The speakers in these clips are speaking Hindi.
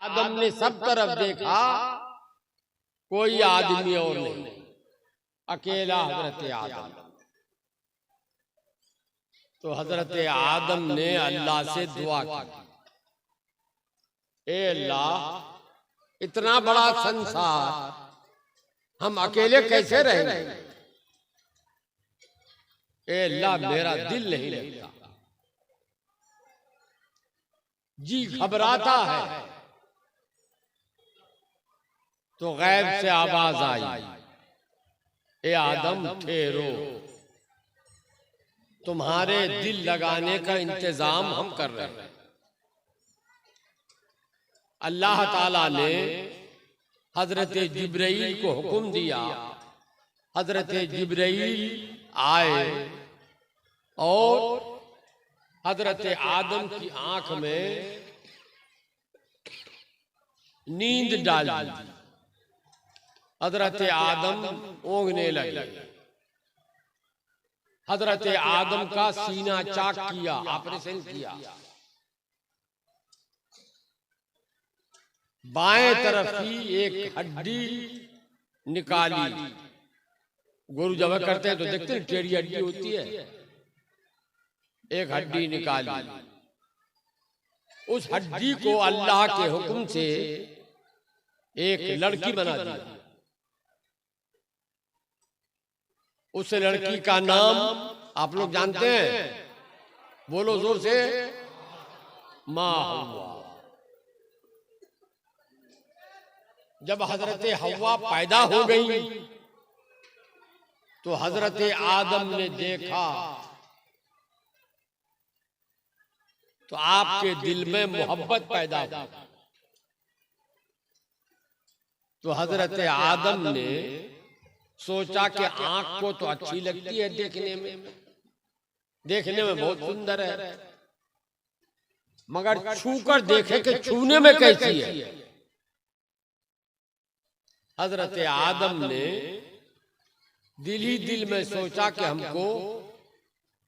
आदम ने सब तरफ देखा, कोई आदमी और नहीं, अकेला हजरत आदम। तो हजरत आदम ने अल्लाह से दुआ की, ए अल्लाह, इतना बड़ा संसार हम अकेले कैसे रहेंगे? ए अल्लाह, मेरा दिल नहीं लगता, जी घबराता है। तो गैब से आवाज आई, ए आदम ठहरो, तुम्हारे दिल लगाने का इंतजाम हम कर रहे हैं। अल्लाह ताला ने हजरत जिब्राइल को हुक्म दिया, हजरत जिब्राइल आए और हजरत आदम की आंख में नींद डाल दी। हजरत आदम ओंघने लगे, हजरत आदम का सीना चाक किया, ऑपरेशन किया। बाएं तरफ की एक हड्डी निकाली। गुरु जब करते हैं तो देखते हैं टेढ़ी हड्डी होती है, एक हड्डी निकाली। उस हड्डी को अल्लाह के हुक्म से एक लड़की बना दी। उस लड़की का नाम आप लोग जानते हैं, बोलो जोर से, माँ हव्वा। जब हजरत हव्वा पैदा हो गई तो हजरत आदम ने देखा तो आपके दिल में मोहब्बत पैदा हुई। तो हजरत आदम ने सोचा कि आंख को तो अच्छी लगती है देखने में बहुत सुंदर है, मगर छूकर देखे कि छूने में कैसी है। हजरत आदम ने दिल ही दिल में सोचा कि हमको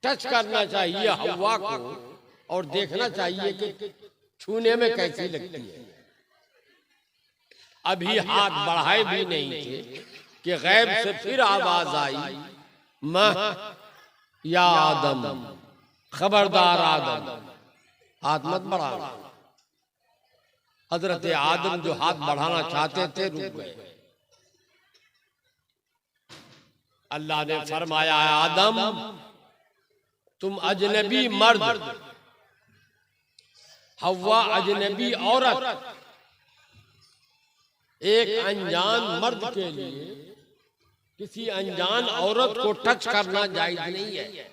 टच करना चाहिए हव्वा को और देखना चाहिए कि छूने में कैसी लगती है। अभी हाथ बढ़ाए भी नहीं थे कि गैब से फिर आवाज आई, मह या आदम, खबरदार आदम, हाथ मत बढ़ाना। हजरत आदम जो हाथ बढ़ाना चाहते थे रुक गए। अल्लाह ने फरमाया, आदम तुम अजनबी मर्द, हव्वा अजनबी औरत, एक अनजान मर्द के लिए किसी अनजान औरत को टच करना जायज नहीं है।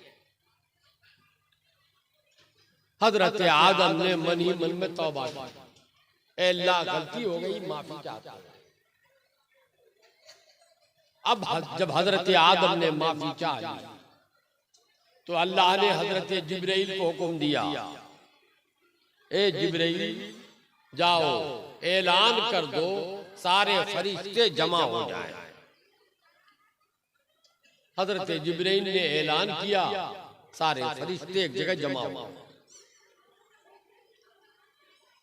हजरत आदम ने मन ही मन में तौबा की, अल्लाह गलती हो गई, माफी चाहता हूं। अब जब हजरत आदम ने माफी चाही तो अल्लाह ने हजरत जिब्राइल को हुक्म दिया, ए जिब्राइल जाओ ऐलान कर दो, सारे फरिश्ते जमा हो जाएं। हजरत जिब्राइल ने ऐलान किया, सारे फरिश्ते एक जगह जमा हुए।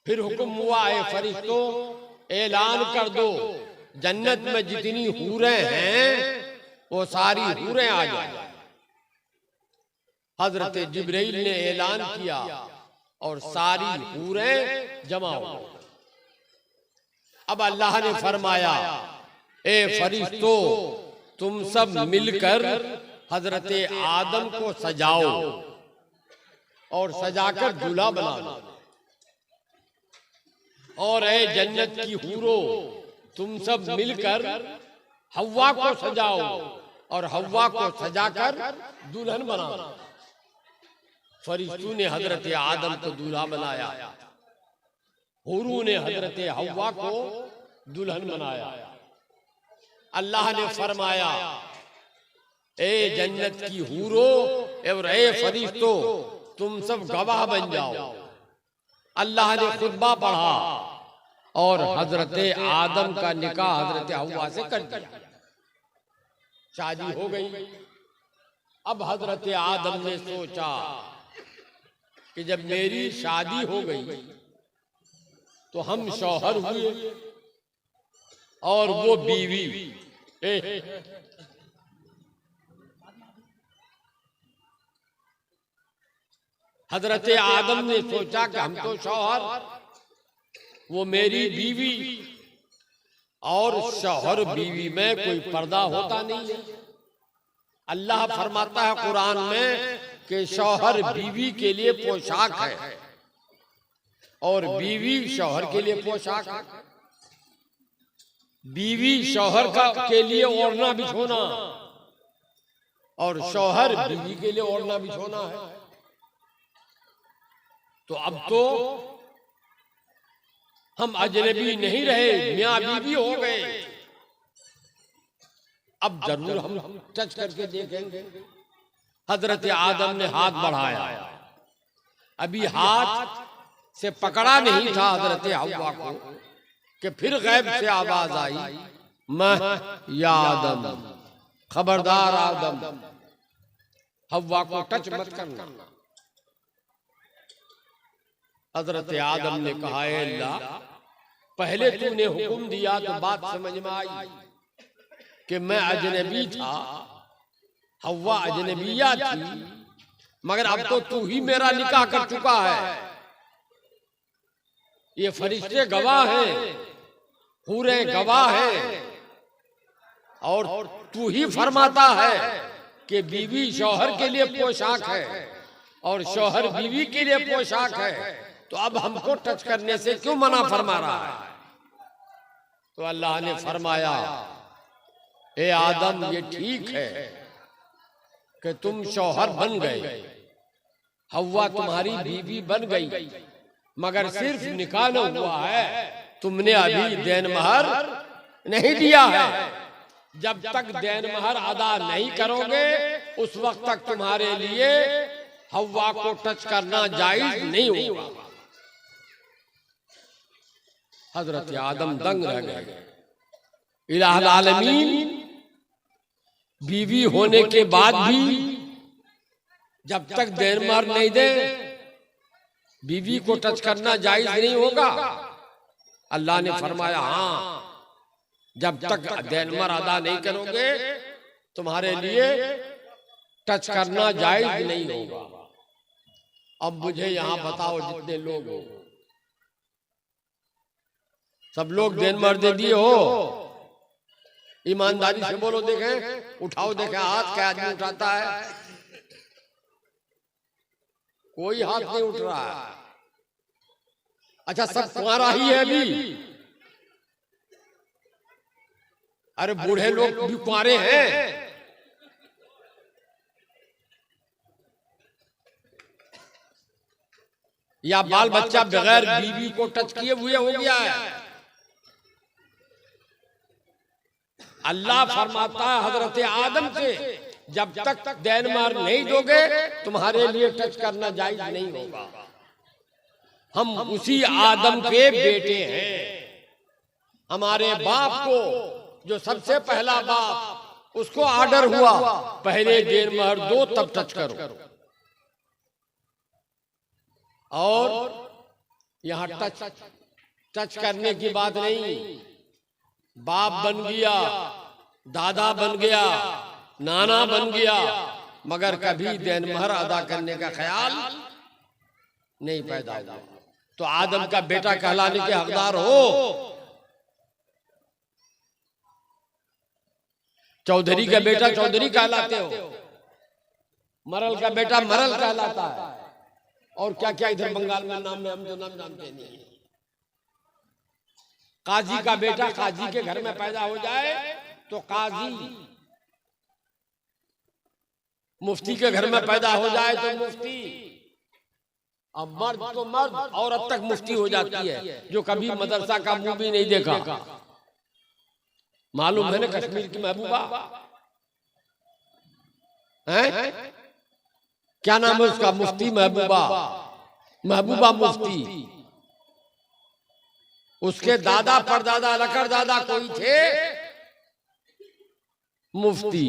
फिर हुक्म हुआ, ए फरिश्तों ऐलान कर दो, जन्नत में जितनी हूरें हैं वो सारी हूरें आ जाए। हजरत जिब्राइल ने ऐलान किया और सारी हूरें जमा हो। अब अल्लाह ने फरमाया, ए फरिश्तों तुम सब मिलकर हजरत आदम को सजाओ और सजाकर दूल्हा बना लो। और ए जन्नत की हूरों तुम सब मिलकर हव्वा को सजाओ और हव्वा को सजाकर दुल्हन बनाओ। फरिश्तों ने हजरत आदम को दूल्हा बनाया, हुरू ने हजरत हव्वा को दुल्हन बनाया। अल्लाह ने फरमाया, ए जन्नत की हूरों और ए फरिश्तों तुम सब गवाह बन जाओ। अल्लाह ने खुतबा पढ़ा और हजरत आदम का निकाह हजरत हव्वा से कर दिया, शादी हो गई। अब हजरत आदम ने सोचा कि जब मेरी शादी हो गई तो हम शौहर हुए और वो बीवी। हजरत आदम ने सोचा कि हम तो शौहर, वो मेरी बीवी, और शौहर बीवी में कोई पर्दा होता नहीं है। अल्लाह फरमाता है कुरान में कि शौहर बीवी के लिए पोशाक है और बीवी शौहर के लिए पोशाक है। बीवी शौहर के लिए ओढ़ना बिछोना और शौहर बीवी के लिए ओढ़ना बिछोना है। तो अब तो हम अजनबी नहीं रहे, मियां बीवी हो गए। अब जरूर हम टच करके देखेंगे। हजरत आदम ने हाथ बढ़ाया, अभी हाथ से पकड़ा नहीं था हजरत हव्वा को कि फिर गैब से आवाज आई, मैं या आदम, खबरदार आदम, हव्वा को टच मत करना। हजरत आदम ने कहा, अल्लाह, पहले तूने हुक्म दिया तो बात समझ में आई कि मैं अजनबी था, हव्वा अजनबिया थी, मगर अब तो तू ही मेरा निकाह कर चुका है। ये फरिश्ते गवाह हैं, पूरे गवाह हैं, और तू ही फरमाता है कि बीवी शौहर के लिए पोशाक है और शौहर बीवी के लिए पोशाक है, तो अब हमको टच करने से क्यों मना फरमा रहा है? तो अल्लाह ने फरमाया, ए आदम, ये ठीक है कि तुम शौहर बन गए, हव्वा तुम्हारी बीवी बन गई, मगर सिर्फ निकाह न हुआ है, तुमने अभी देन महर नहीं दिया है। जब तक देन महर अदा नहीं करोगे उस वक्त तक तुम्हारे लिए हव्वा को टच करना जायज नहीं होगा। हजरत आदम दंग रह गए। इलाहुल आलमीन बीवी होने के बाद भी जब तक देन महर नहीं दे बीवी को टच करना जायज नहीं होगा। अल्लाह ने फरमाया, हाँ, जब तक देन महर अदा नहीं करोगे तुम्हारे लिए टच करना जायज नहीं होगा। अब मुझे यहां बताओ, जितने लोग हो, सब लोग देन महर दे दिए हो? ईमानदारी से बोलो, देखें, उठाओ, देखें हाथ, क्या आदमी उठाता है? कोई हाथ नहीं उठ रहा है। अच्छा, सब कुंवारा ही है अभी? अरे बूढ़े लोग भी कुंवारे हैं। या बाल बच्चा बगैर बीवी को टच किए हुए हो गया है? अल्लाह फरमाता है हजरत आदम से, जब तक देन महर नहीं दोगे तुम्हारे लिए टच करना जायज नहीं होगा। हम उसी आदम के बेटे हैं। हमारे बाप को, जो सबसे पहला बाप, उसको ऑर्डर हुआ पहले देन महर दो तब टच करो। और यहां टच करने की बात नहीं, बाप बन गया, दादा बन गया, नाना बन गया, मगर कभी देन महर अदा करने का ख्याल नहीं पैदा हुआ। तो आदम का बेटा कहलाने के हकदार हो। चौधरी का बेटा चौधरी कहलाते हो, मरल का बेटा मरल कहलाता है, और क्या क्या इधर बंगाल में नाम में हम जो नाम जानते नहीं। काजी का बेटा काजी के घर में पैदा हो जाए तो काजी, मुफ्ती के घर में पैदा हो जाए तो मुफ्ती, अब मर्द तो मर्द, औरत तक मुफ्ती हो जाती है, जो कभी मदरसा का मुंह भी नहीं देखा। मालूम है ना कश्मीर की महबूबा है, क्या नाम है उसका? मुफ्ती महबूबा, महबूबा मुफ्ती। उसके दादा परदादा लकर दादा कोई थे मुफ्ती।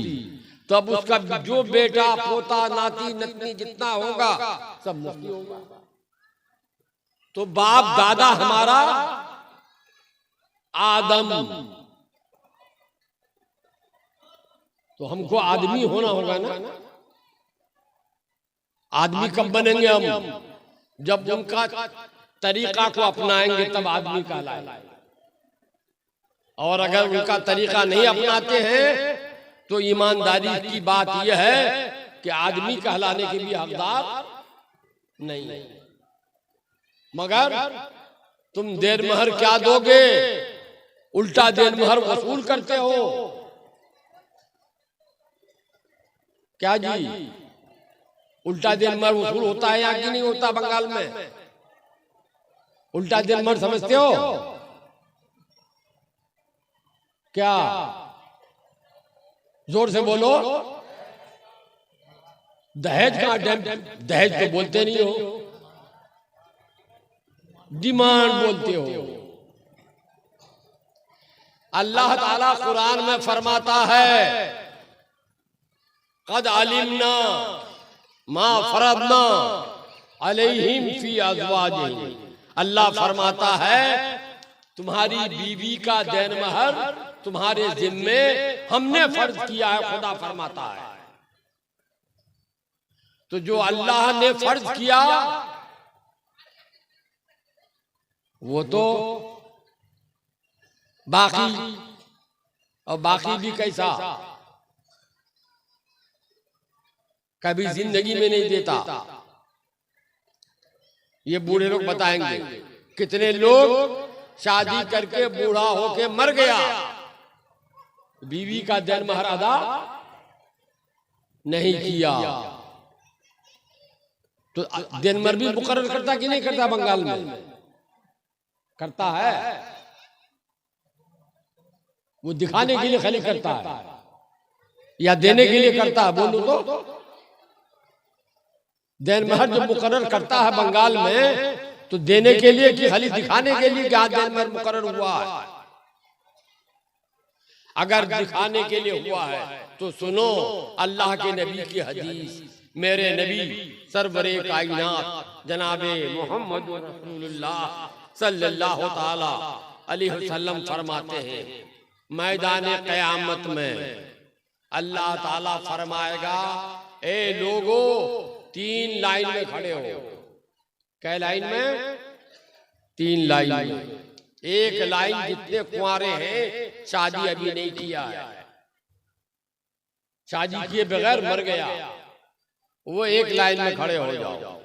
तब उसका जो बेटा पोता नाती नतनी जितना होगा सब मुफ्ती होगा। तो बाप दादा हमारा आदम, तो हमको आदमी होना होगा ना। आदमी कब बनेंगे हम? जब उनका तरीका को अपनाएंगे तब आदमी कहलाएंगे। और अगर उनका तरीका नहीं अपनाते हैं तो ईमानदारी की बात यह है कि आदमी कहलाने के भी हकदार नहीं। मगर तुम देर महर क्या दोगे? उल्टा देर महर वसूल करते हो क्या जी? उल्टा देर महर वसूल होता है या कि नहीं होता? बंगाल में उल्टा देर महर समझते हो क्या? जोर से बोलो। दहेज का दहेज तो बोलते नहीं हो, डिमांड बोलते हो। अल्लाह ताला कुरान में फरमाता है कद अलिमना मा फरदना अलैहिम फी अज़वाजिहिम। अल्लाह फरमाता है तुम्हारी बीवी का देन महर तुम्हारे जिम्मे हमने फर्ज किया है। खुदा फरमाता है तो जो अल्लाह ने फर्ज किया वो तो बाकी, और बाकी भी कैसा? कभी जिंदगी में नहीं देता। ये बूढ़े लोग बताएंगे कितने लोग शादी करके बूढ़ा होके मर गया, बीवी का देन महर अदा नहीं किया। तो देन महर भी मुकर्रर करता कि नहीं करता? बंगाल में करता है। वो दिखाने के लिए खाली करता है या देने के लिए करता है? बोलो तो। देन महर जो मुकर्रर करता है बंगाल में तो देने के लिए कि खाली दिखाने के लिए क्या देन महर मुकर्रर हुआ है? अगर दिखाने के लिए हुआ है तो सुनो अल्लाह के नबी की हदीस। मेरे नबी सरवरे कायनात जनाबे मोहम्मद रसूलुल्लाह सल्लल्लाहु ताला अलैहि वसल्लम फरमाते हैं मैदान क़यामत में अल्लाह ताला फरमाएगा ए लोगो तीन लाइन में खड़े हो। कै लाइन में? तीन लाइन में। एक लाइन जितने कुंवारे हैं शादी अभी नहीं किया है, शादी किए बगैर मर गया, वो एक लाइन में खड़े हो जाओ।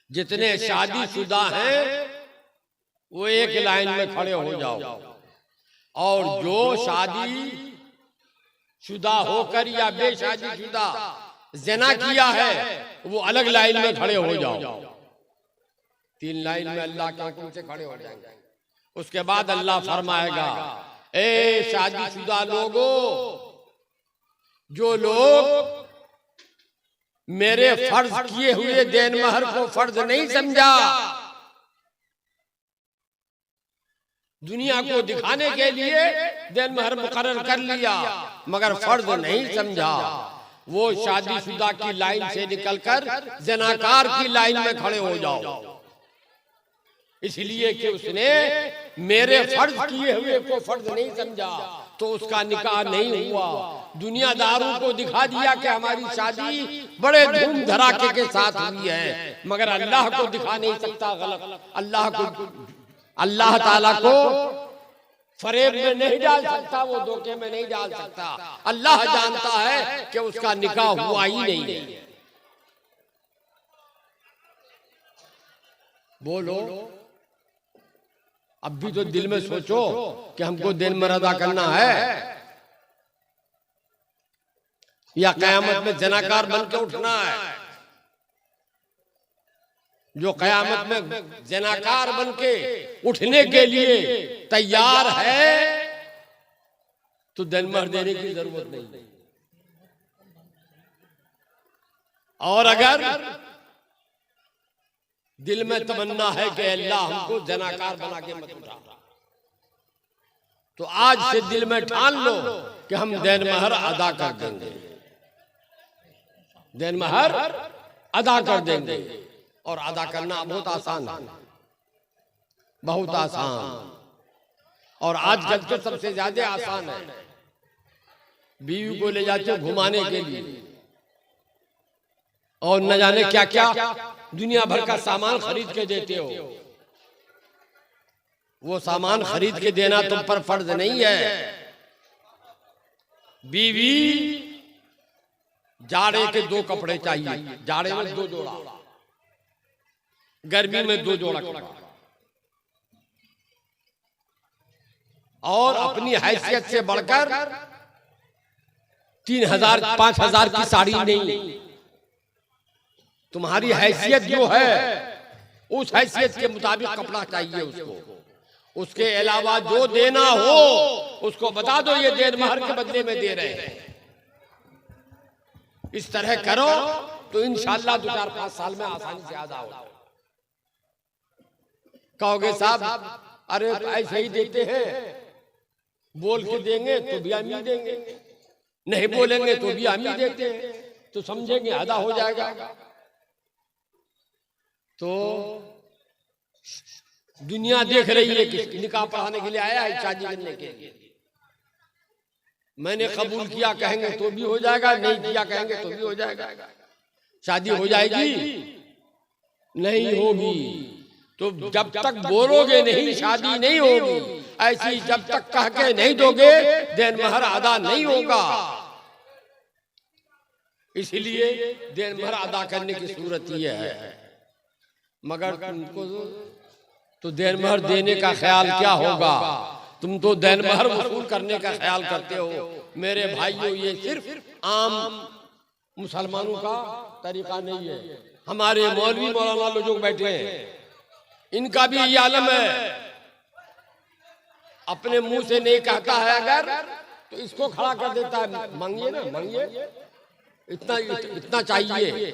जितने शादीशुदा हैं वो एक लाइन में खड़े हो जाओ। और जो शादी शुदा होकर या बेशादीशुदा ज़िना किया है वो अलग लाइन में खड़े हो जाओ। तीन लाइन में अल्लाह के हुक्म से खड़े हो जाएंगे। उसके बाद अल्लाह फरमाएगा ए शादीशुदा लोगों, जो लोग मेरे फर्ज किए हुए देन महर को फर्ज नहीं समझा, दुनिया को दिखाने के लिए देन महर मुकर्रर कर लिया मगर फर्ज नहीं समझा, वो शादीशुदा की लाइन से निकलकर ज़नाकार की लाइन में खड़े हो जाओ। इसलिए कि उसने मेरे फर्ज किए हुए को फर्ज नहीं समझा तो उसका निकाह नहीं हुआ। दुनियादारों को दिखा दिया कि हमारी शादी बड़े धूम धड़ाके के साथ हुई है, मगर अल्लाह को दिखा नहीं सकता गलत। अल्लाह ताला को फरेब में नहीं डाल सकता, वो धोखे में नहीं डाल सकता। अल्लाह जानता है कि उसका निकाह हुआ ही नहीं है। बोलो अब भी तो दिल में सोचो कि हमको देन महर अदा करना है या कयामत में जनाकार बन के उठना है। जो कयामत में जनाकार बन के उठने के लिए तैयार है तो देन महर देने की जरूरत नहीं। और अगर दिल में तमन्ना है कि अल्लाह हमको जनाकार बना के मत उठा, तो आज से दिल में ठान लो कि हम देन महर अदा कर देंगे, देन महर अदा कर देंगे। और अदा करना बहुत आसान है, बहुत आसान। और आजकल तो सबसे ज्यादा आसान है। बीवी को ले जाते हो घुमाने के लिए और न जाने क्या क्या दुनिया भर का सामान खरीद के देते हो। वो सामान खरीद के देना तुम पर फर्ज नहीं है। बीवी जाड़े के 2 कपड़े चाहिए, जाड़े में 2 जोड़ा, गर्मी में 2 जोड़ा कपड़ा, और अपनी हैसियत से बढ़कर 3000 5000 की साड़ी नहीं। तुम्हारी हैसियत जो है उस हैसियत के मुताबिक कपड़ा चाहिए उसको। उसके अलावा जो देना हो उसको बता दो ये देर महर के बदले में दे रहे हैं। इस तरह करो तो इंशाअल्लाह 2-4-5 साल में आसानी से अदा हो। कहोगे साहब अरे ऐसे ही देते हैं, बोल के देंगे तो भी हम ही देंगे, नहीं बोलेंगे तो भी हम ही देते हैं, तो समझेंगे अदा हो जाएगा। तो दुनिया देख रही है कि निकाह पढ़ाने के लिए आया है, शादी करने के लिए। मैंने कबूल किया कहेंगे तो भी हो जाएगा, नहीं किया कहेंगे तो भी हो जाएगा। शादी हो जाएगी? नहीं होगी। तो जब तक बोलोगे नहीं शादी नहीं होगी, ऐसी जब तक कह के नहीं दोगे देन महर अदा नहीं होगा। इसलिए देन महर अदा करने की सूरत यह है। मगर तुमको तो देन महर देने का ख्याल क्या होगा? तुम तो देन महर वसूल करने का ख्याल करते हो। मेरे भाइयों ये सिर्फ आम मुसलमानों का तरीका नहीं है। हमारे मौलवी मौलाना लोग जो बैठे हैं इनका भी ये आलम है। अपने मुंह से नहीं कहता है अगर तो इसको खड़ा कर देता है, मांगिए ना मांगिए, इतना चाहिए।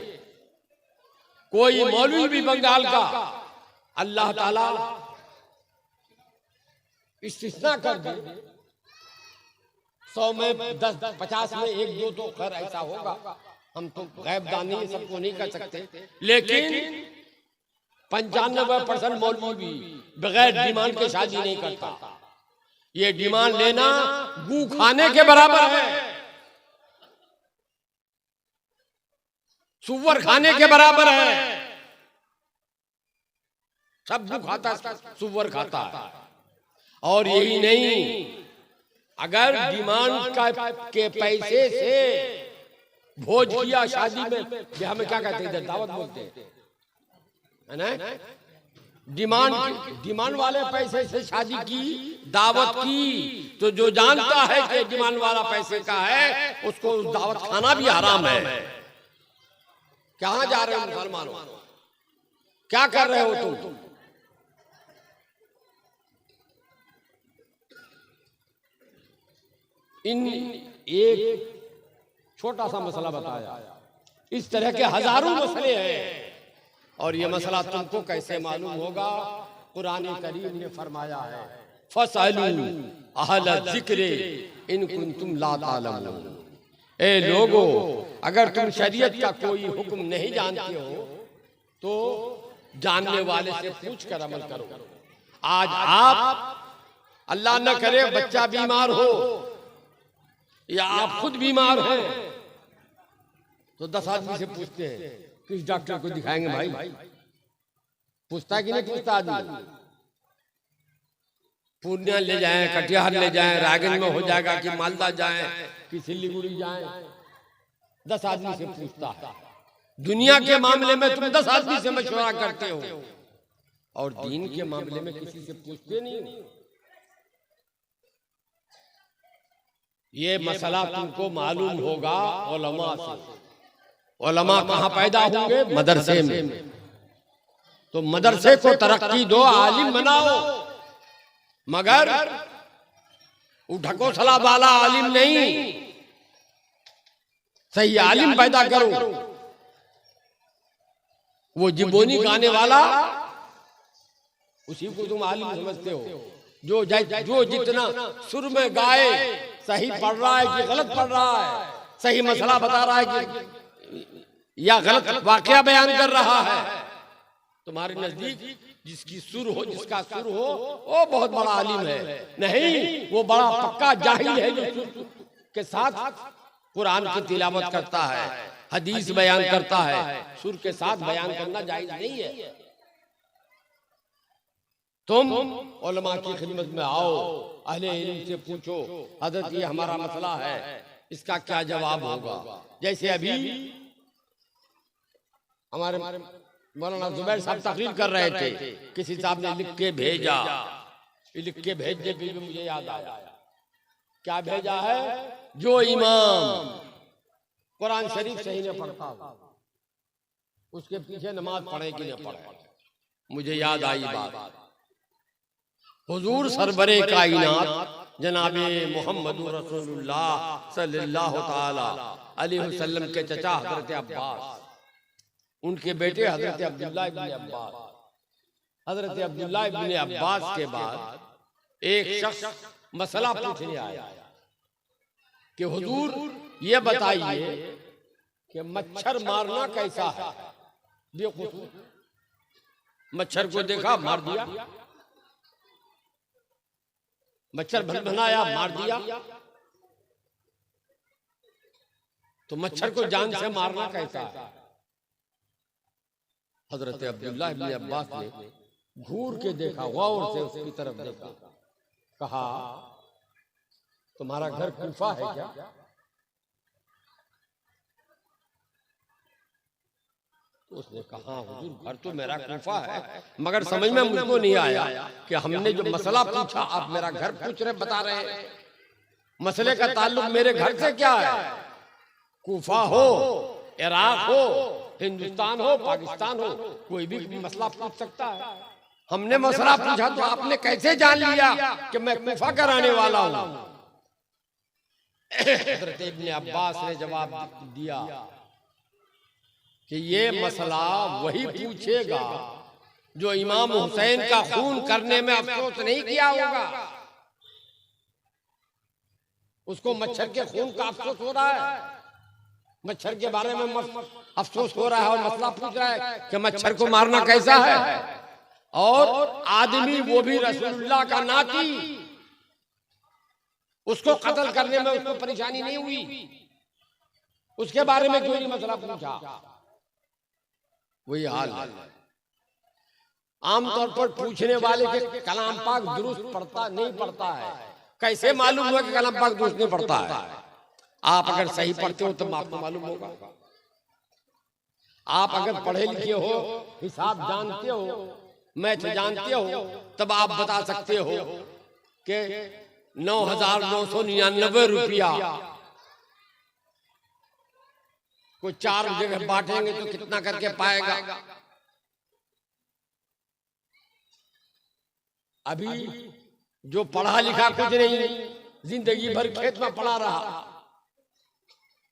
कोई मौलवी भी बंगाल का अल्लाह ताला इस्तिस्ना कर दे, 100 में 10 50 में 1-2 तो खैर ऐसा होगा। हम तो गैबदानी सबको नहीं कर सकते, लेकिन 95% मौलवी भी बगैर डिमांड के शादी नहीं करता। ये डिमांड लेना गू खाने के बराबर है, सुअर खाने के बराबर है। सब गू खाता, सुअर खाता है। और यही नहीं, अगर डिमांड के पैसे से भोज किया शादी में, हमें क्या कहते हैं, दावत बोलते हैं, है ना? डिमांड वाले पैसे से शादी की, दावत की, तो जो जानता है कि डिमांड वाला पैसे का है उसको दावत खाना भी हराम है। कहां जा रहे हो मुसलमानों? क्या कर रहे हो तुम? इन एक छोटा सा मसला बताया, इस तरह के हजारों मसले हैं। और ये मसला तुमको कैसे मालूम होगा? कुरान करीम ने फरमाया है, फसअलू अहल ज़िक्र इन कुंतुम ला तालमून। ए लोगो, अगर तुम शरीयत का कोई हुक्म नहीं जानते हो तो जानने वाले से पूछ कर अमल करो। आज आप अल्लाह न करे बच्चा बीमार हो या आप खुद बीमार हैं तो 10 आदमी से पूछते हैं किस डॉक्टर को दिखाएंगे भाई? पूछता है कि नहीं पूछता आदमी? पूर्णिया ले जाएं, कटिहार ले जाएं, रायगंज में हो जाएगा कि मालदा जाएं कि सिलीगुड़ी जाएं, 10 आदमी से पूछता है। दुनिया के मामले में तुम 10 आदमी से मशवरा करते हो और दीन के मामले में किसी से पूछते नहीं। ये मसला तुमको मालूम होगा उलमा से। उलमा कहाँ पैदा होंगे? मदरसे में। तो मदरसे को तरक्की दो, आलिम बनाओ, मगर उठको सला वाला आलिम नहीं, सही आलिम पैदा करो। वो जिबोनी गाने वाला उसी को तुम आलिम समझते हो। जो जितना सुर में गाए, सही पढ़ रहा है कि गलत पढ़ रहा है, सही मसला बता रहा है कि या गलत वाकया बयान कर रहा है, तुम्हारे नजदीक जिसकी सुर हो, जिसका सुर हो, वो बहुत बड़ा आलिम है। नहीं, वो बड़ा पक्का जाहिल है जो सुर के साथ कुरान की तिलावत करता है, हदीस बयान करता है। सुर के साथ बयान करना जायज नहीं है। तुम उलमा की खिदमत में आओ, अहले इल्म से पूछो, हजरत ये हमारा मसला है, इसका क्या जवाब होगा। जैसे अभी हमारे मौलाना जुबैर साहब तकरीर कर रहे थे, किसी साहब ने लिख के भेजा, लिख के भेजने पे भी मुझे याद आया, क्या भेजा है, जो इमाम कुरान शरीफ सही न पढ़ता उसके पीछे नमाज पढ़े कि न पढ़े। मुझे याद आई बात, हुजूर सरवरे कायनात जनाबे मोहम्मद रसूलुल्लाह सल्लल्लाहु ताला अलैहि वसल्लम के चचा हजरत अब्बास, उनके बेटे हजरत अब्दुल्लाह इब्न अब्बास, हजरत अब्दुल्लाह इब्न अब्बास के बाद एक शख्स मसला पूछने आया कि हुजूर ये बताइए कि मच्छर मारना कैसा है। देखो, मच्छर को देखा, मार दिया, मच्छर भनभनाया, मार दिया, तो मच्छर को जान से मारना कैसा है। हजरत अब्दुल्लाह इब्न अब्बास ने घूर के देखा, गौर से उसकी तरफ देखा, कहा तुम्हारा घर कूफा है क्या? तो उसने कहा हुजूर घर तो मेरा कूफा है, मगर समझ में मुझको नहीं आया कि हमने जो मसला पूछा आप मेरा घर पूछ रहे, बता रहे, मसले का ताल्लुक मेरे घर से क्या है? कूफा हो, इराक हो, हिंदुस्तान हो, पाकिस्तान हो, कोई भी मसला पूछ सकता है। हमने मसला पूछा तो आपने कैसे जान लिया कि मैं कूफा कराने वाला हूं? हजरत इब्न अब्बास ने जवाब दिया कि ये मसला वही पूछेगा जो इमाम हुसैन का खून करने में अफसोस नहीं किया होगा। उसको मच्छर के खून का अफसोस हो रहा है, मच्छर के बारे में अफसोस हो रहा है और मसला पूछ रहा है कि मच्छर को मारना कैसा है। और आदमी वो भी रसूलुल्लाह का नाती, उसको कत्ल करने में उसको परेशानी नहीं हुई, उसके बारे में क्यों नहीं मसला पूछा? वही हाल है। आमतौर पर पूछने वाले के कलाम पाक दुरुस्त पढ़ता नहीं पढ़ता है। कैसे मालूम हुआ कि कलाम पाक दुरुस्त नहीं पढ़ता है? आप अगर सही पढ़ते हो तो आपको मालूम होगा। आप अगर पढ़े लिखे हो, हिसाब जानते हो, मैथ जानते हो, तब आप बता सकते हो कि 9,999 रुपया को 4 जगह बांटेंगे तो कितना करके पाएगा। अभी जो पढ़ा लिखा कुछ नहीं, जिंदगी भर खेत में पड़ा रहा,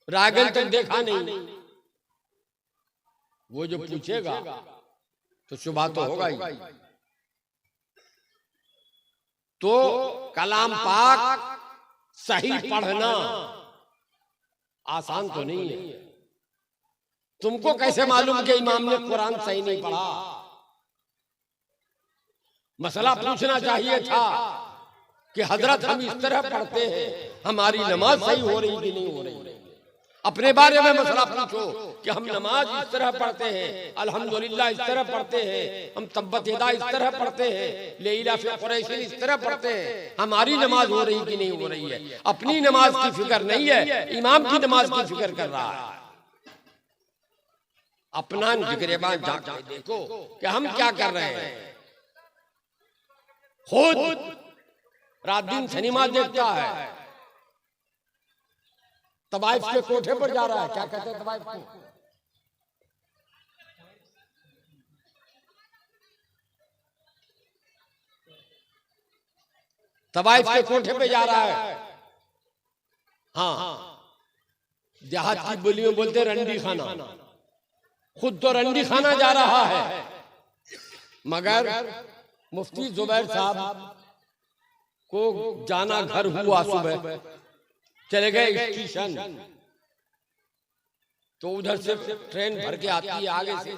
रागल तक देखा नहीं, वो जो पूछेगा तो शुबहा तो होगा ही। तो कलाम पाक सही पढ़ना आसान तो नहीं है। तुमको कैसे मालूम कि इमाम ने कुरान सही नहीं पढ़ा? मसला पूछना चाहिए था कि हजरत हम इस तरह पढ़ते हैं, हमारी नमाज सही हो रही कि नहीं हो रही। अपने बारे में मसला पूछो कि हम नमाज इस तरह पढ़ते हैं, अल्हम्दुलिल्लाह इस तरह पढ़ते हैं, हम तब्बत यदा इस तरह पढ़ते हैं, लेइला फी कुरैश इस तरह पढ़ते हैं, हमारी नमाज हो रही कि नहीं हो रही है। अपनी नमाज की फिक्र नहीं है, इमाम की नमाज की फिक्र कर रहा है। अपना जिक्रेबान जाके देखो कि हम क्या कर रहे हैं। खुद रात दिन सिनेमा देखता है, तवाइफ के कोठे पर जा रहा है, क्या कहते हैं तवाइफ को, तवाइफ के कोठे पे जा रहा है। हाँ, देहात की बोली में बोलते रंडी खाना, खुद तो रंडी खाना जा रहा है, मगर मुफ्ती जुबैर साहब को जाना घर हुआ, सुबह चले गए स्टेशन, तो उधर से ट्रेन भर के आती है आगे से,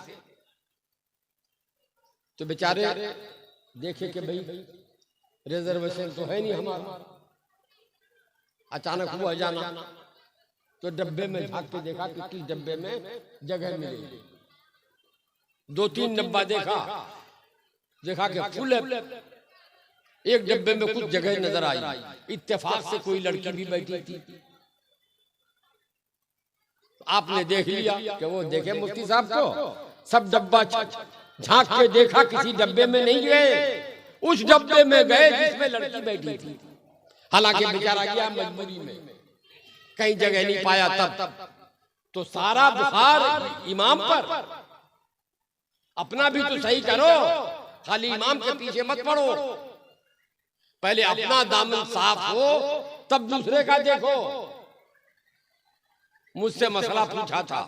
तो बेचारे देखे कि भाई रिजर्वेशन तो है नहीं हमारा, अचानक हुआ जाना, तो डब्बे में झांक के देखा कि किस डब्बे में जगह मिलेगी। 2-3 डब्बा देखा कि फुल है। एक डब्बे में कुछ जगह नजर आई, इत्तेफाक से कोई लड़की भी बैठी थी। आपने देख लिया कि वो देखे मुफ्ती साहब को, सब डब्बा झांक के देखा, किसी डब्बे में नहीं गए, उस डब्बे में गए जिसमें लड़की बैठी थी। हालांकि बेचारा गया मजबूरी में, कहीं जगह नहीं पाया। तब तो सारा बुखार इमाम पर, अपना भी तो सही करो, खाली इमाम के पीछे मत पड़ो। पहले अपना दामन साफ हो, तब दूसरे का देखो। मुझसे मसला पूछा था,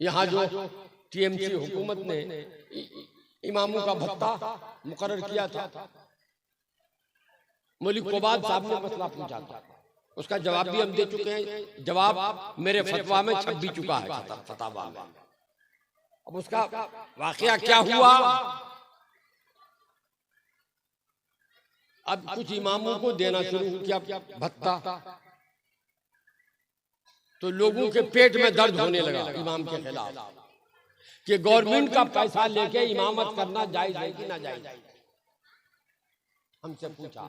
यहाँ जो टीएमसी हुकूमत ने इमामों का भत्ता मुकर्रर किया था, मौलवी कोबाद साहब ने मसला पूछा था, उसका जवाब भी हम दे चुके हैं। जवाब मेरे फतवा में छप भी चुका है, फतवा में। अब उसका वाकया क्या हुआ, अब कुछ इमामों को देना शुरू किया भत्ता, तो लोगों के पेट में दर्द होने लगा इमाम के खिलाफ कि गवर्नमेंट का पैसा लेके इमामत करना जायज है कि ना जायज। हमसे पूछा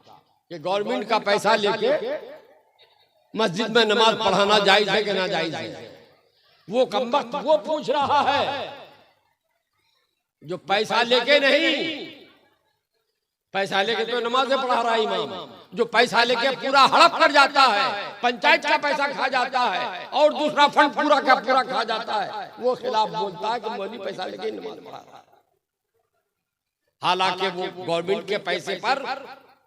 कि गवर्नमेंट का पैसा लेके मस्जिद में नमाज पढ़ाना जायज है कि ना जायज है। वो कमबख्त वो पूछ रहा है जो पैसा लेके नहीं, पैसा लेके तो नमाजें पढ़ा रहा है इमाम, जो पैसा लेके पूरा हड़प कर जाता है, पंचायत का पैसा खा जाता है और दूसरा फंड पूरा का पूरा खा जाता है, वो खिलाफ बोलता है कि मौलवी पैसा लेके नमाज पढ़ा रहा है। हालांकि वो गवर्नमेंट के पैसे पर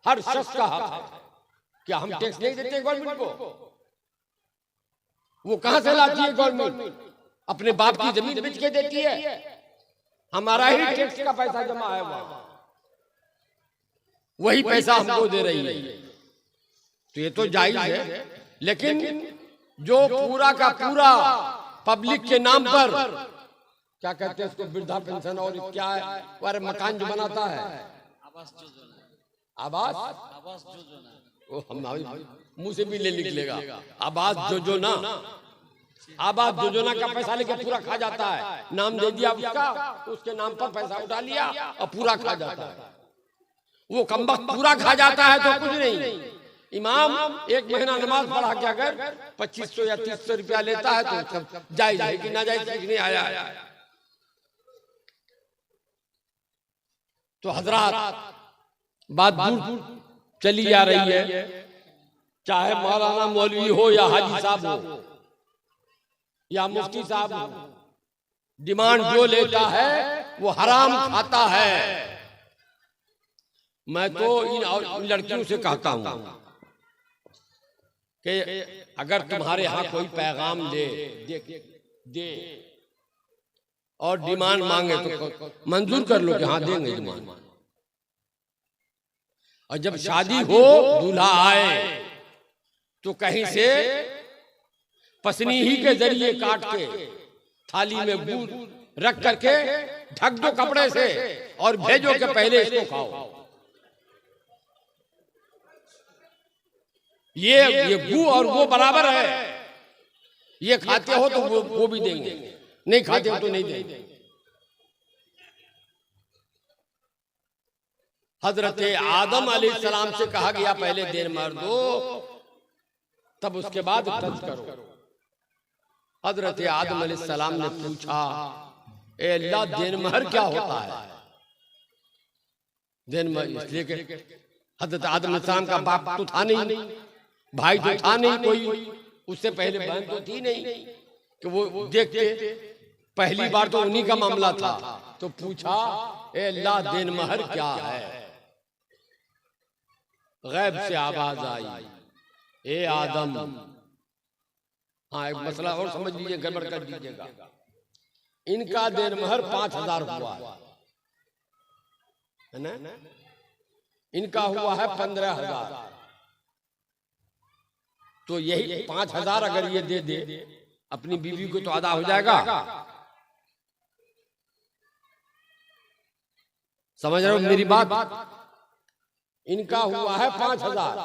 हर शख्स का हक है। क्या हम टैक्स नहीं देते गवर्नमेंट को? वो कहां से लाती है गवर्नमेंट? अपने बाप की जमीन बेच के देती है, हमारा ही टैक्स का पैसा जमा है वहां, वही पैसा हमको दे रही है। तो ये तो जायज है, लेकिन जो पूरा का पूरा पब्लिक के नाम पर, क्या कहते हैं उसको, वृद्धा पेंशन और क्या है, अरे मकान जो बनाता है, आवास योजना, वो हम मुंह से भी ले निकलेगा, आवास योजना, आवास योजना का पैसा लेके पूरा खा जाता है। नाम दे दिया उसका, उसके नाम पर पैसा उठा लिया और पूरा खा जाता है। वो कमबख्त पूरा खा जाता है तो कुछ नहीं। इमाम एक महीना नमाज पढ़ा के अगर 2500 या 3000 रुपया लेता है तो सब जायज है कि ना जायज नहीं आया। तो हजरात, बात दूर चली जा रही है, चाहे मौलाना मौलवी हो या हाजी साहब हो या मुफ्ती साहब हो, डिमांड जो लेता है वो हराम खाता है। मैं तो इन लड़कियों से कहता हूं कि अगर तुम्हारे यहाँ कोई पैगाम दे और डिमांड मांगे तो मंजूर कर लो कि हाँ देंगे डिमांड। और जब शादी हो, दूल्हा आए, तो कहीं से पसनी ही के जरिए काट के थाली में गुड़ रख करके ढक दो कपड़े से और भेजो कि पहले इसको खाओ। ये गू और वो बराबर है, ये खाते हो तो वो भी देंगे, नहीं खाते हो तो नहीं देंगे। हजरत आदम अलैहिस्सलाम से कहा गया पहले देर मर दो, तब उसके बाद टच करो। हजरत आदम अलैहिस्सलाम ने पूछा, ए अल्लाह, देन महर क्या होता है? देन महर इसलिए कि हजरत आदम अलैहिस्सलाम का बाप तो था नहीं, भाई तो था नहीं कोई, उससे पहले बहन तो थी नहीं कि वो देखते। पहली बार तो उन्हीं का मामला था, तो पूछा, ए अल्लाह, देन महर क्या है? गैब से आवाज आई, ए आदम। हाँ, एक मसला और समझ लीजिए, गड़बड़ कर दीजिएगा। इनका देन महर 5000 हुआ है ना, इनका हुआ है 15000। तो यही 5000 अगर ये दे दे अपनी बीवी को तो अदा हो जाएगा। समझ रहे हो मेरी बात? इनका हुआ है 5,000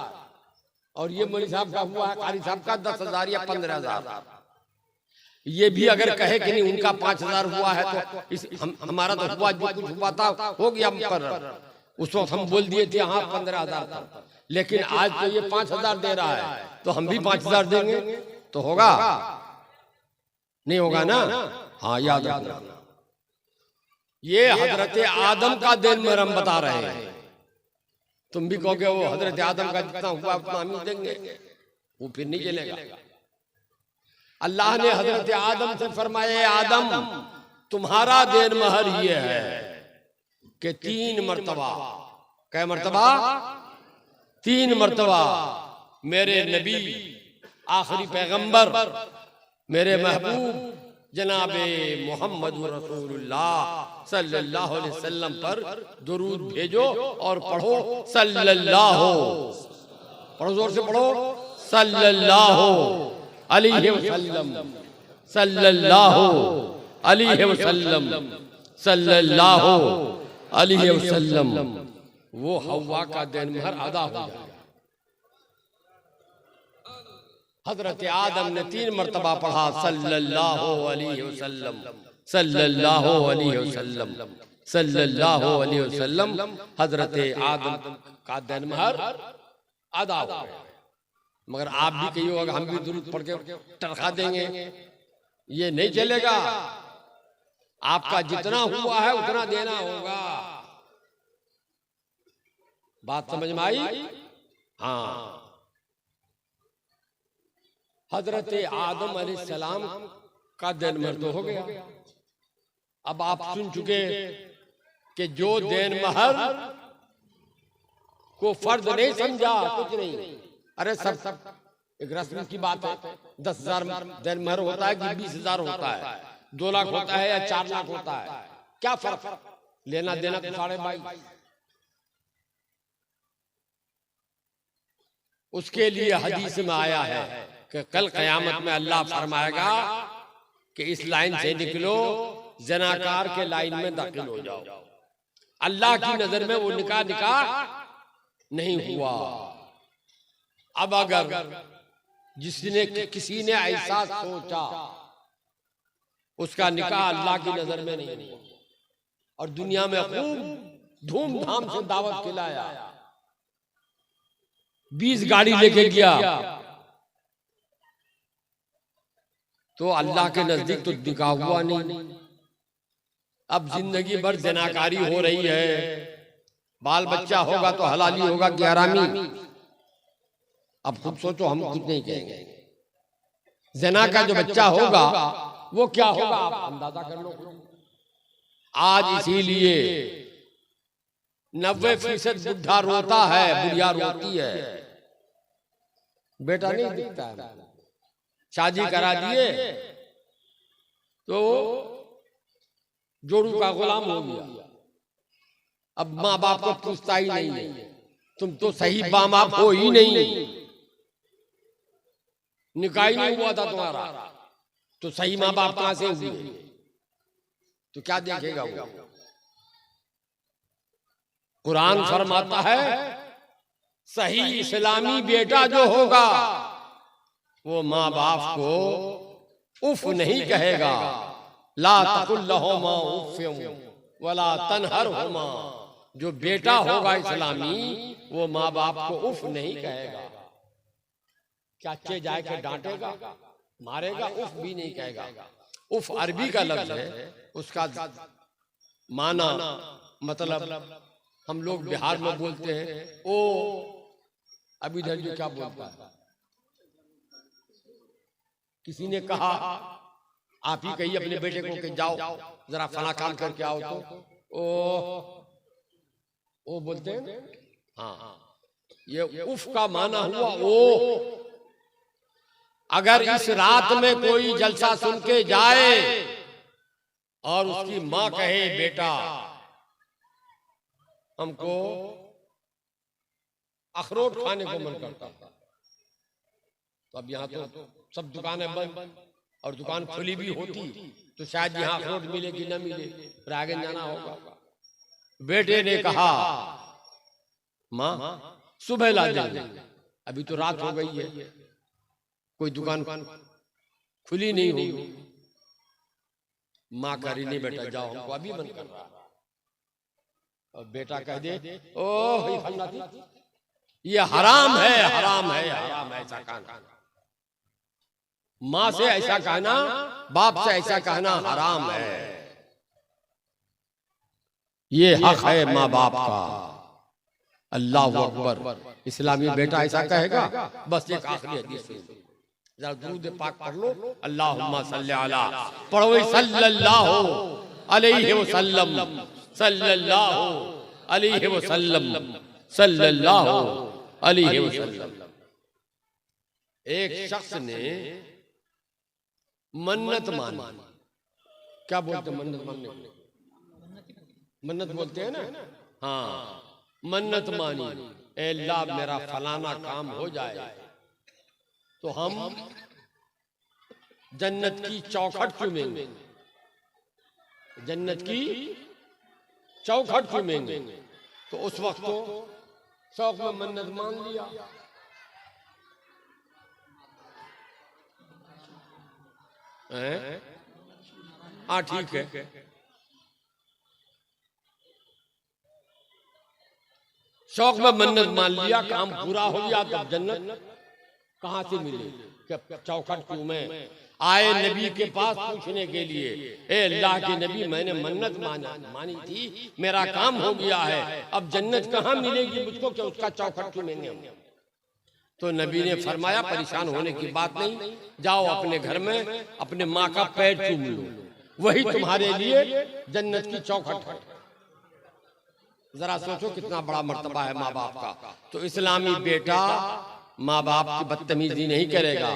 और ये मौलवी साहब का हुआ है, कारी साहब का 10,000 या 15,000। ये भी अगर कहे कि नहीं उनका 5,000 हुआ है तो हमारा तो हुआ, जो कुछ हुआ था हो गया मुकर्रर। उस वक्त हम बोल दिए थे हाँ 15,000 था, लेकिन आज तो ये 5,000 दे रहा है तो हम भी 5,000 देंगे तो होगा? नहीं होगा ना? हाँ याद रखना, ये हजरत आदम का दिन में हम बता रहे हैं। तुम भी कहोगे वो हजरत आदम का जितना हुआ उतना हम देंगे, वो फिर नहीं चलेगा। अल्लाह ने हजरत आदम से फरमाया, आदम तुम्हारा देन महर ये है कि 3 मर्तबा, कै मर्तबा? 3 मर्तबा मेरे नबी, आखिरी पैगंबर, मेरे महबूब जनाबे मोहम्मद रसूलुल्लाह सल्लल्लाहु अलैहि वसल्लम पर दुरूद भेजो और पढ़ो सल्लल्लाहु, पढ़ो जोर से पढ़ो, सल्लल्लाहु अलैहि वसल्लम, सल्लल्लाहु अलैहि वसल्लम, सल्लल्लाहु अलैहि वसल्लम। वो हव्वा का देन महर अदा हो जाएगा। हजरत आदम ने 3 मर्तबा पढ़ा सल्लल्लाहु अलैहि वसल्लम, सल्लल्लाहु अलैहि वसल्लम, सल्लल्लाहु अलैहि वसल्लम। हजरत आदम का देन महर अदा हो गया। मगर आप भी कहिए अगर हम भी दुरूद पढ़ के टरखा देंगे, ये नहीं चलेगा। आपका जितना हुआ है उतना देना होगा। बात समझ में आई? हाँ। हजरत आदम अलैहिस्सलाम का देन महर तो हो गया। अब आप सुन चुके कि जो देन महर को फर्ज नहीं समझा, कुछ नहीं, अरे सब एक रस्म की बात है। 10,000 देन महर होता है कि 20,000 होता है, 2 लाख होता है या 4 लाख होता है, क्या फर्क? लेना देना तो 22.5। उसके लिए हदीस में आया है कि कल क़यामत में अल्लाह फरमाएगा कि इस लाइन से निकलो, जनाकार के लाइन में दाखिल हो जाओ। अल्लाह की नजर में वो निकाह नहीं हुआ। अब अगर जिसने किसी ने ऐसा सोचा, उसका निकाह अल्लाह की नजर में नहीं हुआ और दुनिया में खूब धूमधाम से दावत खिलाया, 20 गाड़ी लेके गया, तो अल्लाह के नजदीक तो निकाह हुआ नहीं। अब जिंदगी भर जनाकारी हो रही है, बाल बच्चा होगा तो हलाली होगा कि हरामी। अब खुद सोचो, हम कुछ नहीं कहेंगे। जना का जो बच्चा होगा वो क्या होगा, आप अंदाजा कर लो। आज इसीलिए 90% बुढ़ा रोता है, बुढ़िया रोती है, बेटा नहीं दिखता है। शादी करा दिए तो जोड़ू का गुलाम हो गया। अब माँ बाप को पूछता ही नहीं है, तुम तो सही माँ बाप हो ही नहीं, निकाह ही नहीं हुआ था तुम्हारा, तो सही माँ बाप कहां से हुए? तो क्या देखेगा वो? कुरान फरमाता है सही इस्लामी बेटा जो होगा वो माँ बाप को उफ नहीं कहेगा। ला तकुल लहुमा उफ़्फ़िन वला तनहरहुमा। जो बेटा होगा इस्लामी वो माँ बाप को उफ नहीं कहेगा। क्या चे जाए के डांटेगा, मारेगा? उफ भी नहीं कहेगा। उफ अरबी का लफ्ज है, उसका माना मतलब हम लोग बिहार में बोलते हैं ओ। अब इधर जो क्या बोलता है, किसी ने कहा आप ही कहिए अपने बेटे को कि जाओ जरा फला काम करके आओ, तो ओ बोलते हैं। हाँ, ये उफ का माना हुआ ओ। अगर इस रात में कोई जलसा सुन के जाए और उसकी माँ कहे बेटा हमको अखरोट खाने को मन करता, तो अब यहाँ तो सब दुकानें बंद और दुकान खुली भी होती तो शायद यहाँ अखरोट मिले कि न मिले, फिर आगे जाना होगा। बेटे ने कहा माँ सुबह ला देंगे, अभी तो रात हो गई है, कोई दुकान खुली नहीं होगी। माँ कह रही नहीं बेटा जाओ, हमको अभी मन कर रहा। और बेटा कह दे ओह ये हराम है, हराम है, हराम है ऐसा कहना। माँ से ऐसा कहना, बाप से ऐसा कहना हराम है। ये हक है माँ बाप का। अल्लाह अकबर। इस्लामी बेटा ऐसा कहेगा। बस एक आखिरी हदीस जरा दुरूद पाक पढ़ लो। अल्लाहुम्मा सल्ली अला, पढ़ो सल्लल्लाहु अलैहि वसल्लम, सल्लल्लाहु अलैहि वसल्लम, सल्लल्लाहु अलैहि वसल्लम। एक शख्स ने मन्नत मानी। क्या बोलते मन्नत मानने को? मन्नत बोलते हैं ना। हाँ, मन्नत मानी, ए अल्लाह मेरा फलाना काम हो जाए तो हम जन्नत की चौखट चूमेंगे, जन्नत की चौखट चूमेंगे। तो उस वक्त तो शौक में मन्नत मान लिया। हाँ ठीक है, शौक में मन्नत मान लिया, काम पूरा हो गया। तब जन्नत कहां से मिले? चौखट चूमे। आए नबी के पास पूछने के लिए, ए अल्लाह के नबी मैंने मन्नत मानी थी, मेरा काम हो गया है, अब जन्नत कहाँ मिलेगी मुझको कि उसका चौखट चूमेंगे हम। तो नबी ने फरमाया परेशान होने की बात नहीं, जाओ अपने घर में अपने माँ का पैर चूम लो, वही तुम्हारे लिए जन्नत की चौखट है। जरा सोचो कितना बड़ा मर्तबा है माँ बाप का। तो इस्लामी बेटा माँ बाप की बदतमीजी नहीं करेगा,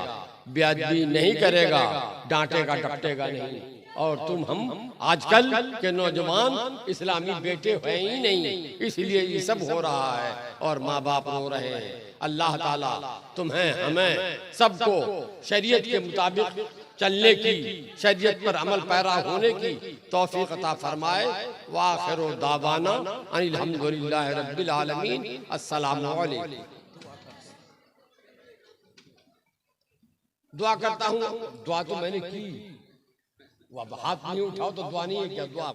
बेअदबी नहीं करेगा, डांटेगा डपटेगा नहीं। और तुम हम आजकल के नौजवान इस्लामी बेटे हैं ही नहीं, इसलिए ये सब हो रहा है और माँ बाप रो रहे हैं। अल्लाह ताला तुम्हें हमें सबको शरीयत के मुताबिक चलने की, शरीयत पर अमल पैरा होने की तौफीक अता फरमाए। व आखिरु दावाना अनिल हम्दुलिल्लाहि रब्बिल आलमीन। अस्सलामु अलैकुम। दुआ करता हूँ, दुआ तो मैंने की, वो हाथ नहीं उठाओ तो दुआ नहीं है क्या? दुआ